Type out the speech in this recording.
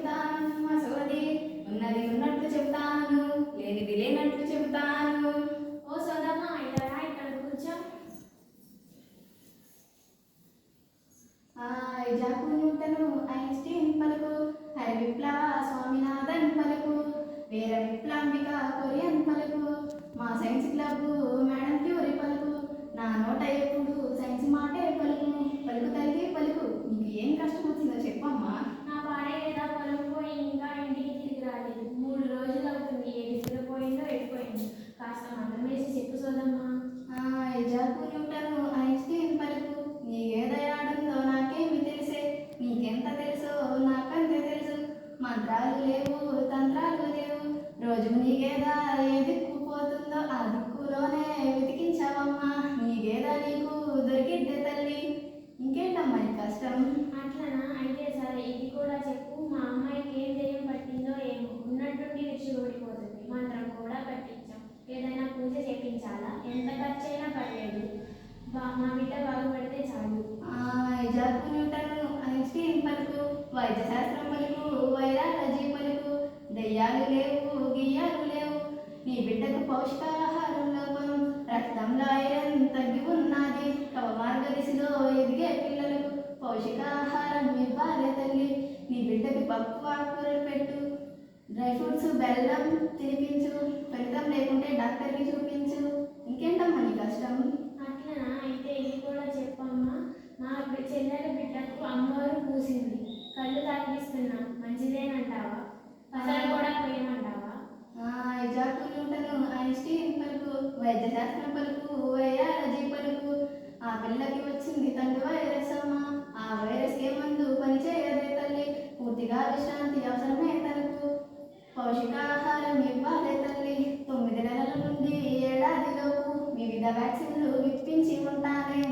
చెబుతాను మా సోది, ఉన్నది ఉన్నట్లు చెబుతాను, లేనిది లేనట్లు చెబుతాను. ఓ సోదమ్మ ఇలా ఇక్కడ కూర్చో. ఐజాక్ న్యూటను ఐన్స్టీన్ పలుకు, హరి విప్లవ స్వామినాథన్ పలుకు, వీర విప్లవంబిక కొరియన్ పలుకు, మా సైన్స్ క్లబ్ మేడం క్యూరీ పలుకు. నా నోట ఎప్పుడు సైన్స్ మాటే పలుకు, పలుకు తల్లి పలుకు. నీకు ఏం కష్టం వచ్చిందో చెప్పమ్మా. నా పాడే లేదా పొలం పోయి ఇంకా ఇంటికి తిరిగి రాలేదు. 3 రోజులు అవుతుంది. ఏ దిశలో పోయిందో ఎడిపోయిందో కాస్త మందం వేసి చెప్పు సోదమ్మా. ఐజాక్ న్యూటను ఐన్స్టీన్ పలుకు, నీకేదయాడుందో నాకేమి తెలిసే, నీకెంత తెలుసో నాకంతే తెలుసు. మంత్రాలు లేవు తంత్రాలు లేవు, రోజు నీకేదా ఏ దిక్కు పోతుందో ఆ దిక్కులోనే వెతికించావమ్మా. నీకేదా నీకు దొరికిద్దే తల్లి, ఇంకేంటమ్మా నీ కష్టం. అట్లనా? అయితే సరే, ఇది కూడా చెప్పు. మా అమ్మాయికి ఏం దెయ్యం పట్టిందో ఏమో, ఉన్నట్టుండి విడిచి ఓడిపోతుంది. మంత్రం కూడా పట్టించాం. ఏదైనా పూజ చేపించాలా? ఎంత ఖర్చైనా పర్లేదు, మా బిడ్డ బాగుపడితే చాలు. ఐజాక్ న్యూటన్ ఐన్స్టీన్ పలుకు, వైద్య శాస్త్రం పలుకు, వైరాలజీ పలుకు. దెయ్యాలు లేవు గియ్యాలు లేవు, నీ బిడ్డకు పౌష్టికాహారం లోపం, రక్తంలో ఐరన్ తగ్గి ఉన్నది. కవమార్గ దిశలో ఎదిగే పిల్లలకు పౌష్టికాహారం ఇవ్వాలి తల్లి. నీ బిడ్డకి పప్పు ఆకుకూరలు పెట్టు, డ్రై ఫ్రూట్స్ బెల్లం తినిపించు. ఫలితం లేకుంటే డాక్టర్కి చూపించు. ఇంకేంటమ్మా నీ కష్టం. అట్లనా? అయితే ఇది కూడా చెప్పమ్మా. నా చెల్లెల బిడ్డకు అమ్మవారు పూసింది. కళ్ళు తాగిస్తున్నాం, మంచిదేనంటావా? అసలు కూడా పోయమంటావా? ఐజాక్ న్యూటన్ ఐన్స్టీన్ పలుకు, వైద్య శాస్త్రం పలుకు, వైరాలజీ పలుకు. ఆ పిల్లకి వచ్చింది తండ్రి వైరస్ అమ్మా. ఆ వైరస్ ఏ మందు పనిచేయదే తల్లి, పూర్తిగా విశ్రాంతి అవసరమే తనకు. పౌష్టికాహారం ఇవ్వాలి తల్లి. 9 నెలల నుండి ఏడాదిలోపు వివిధ వ్యాక్సిన్లు ఇప్పించి ఉంటానే.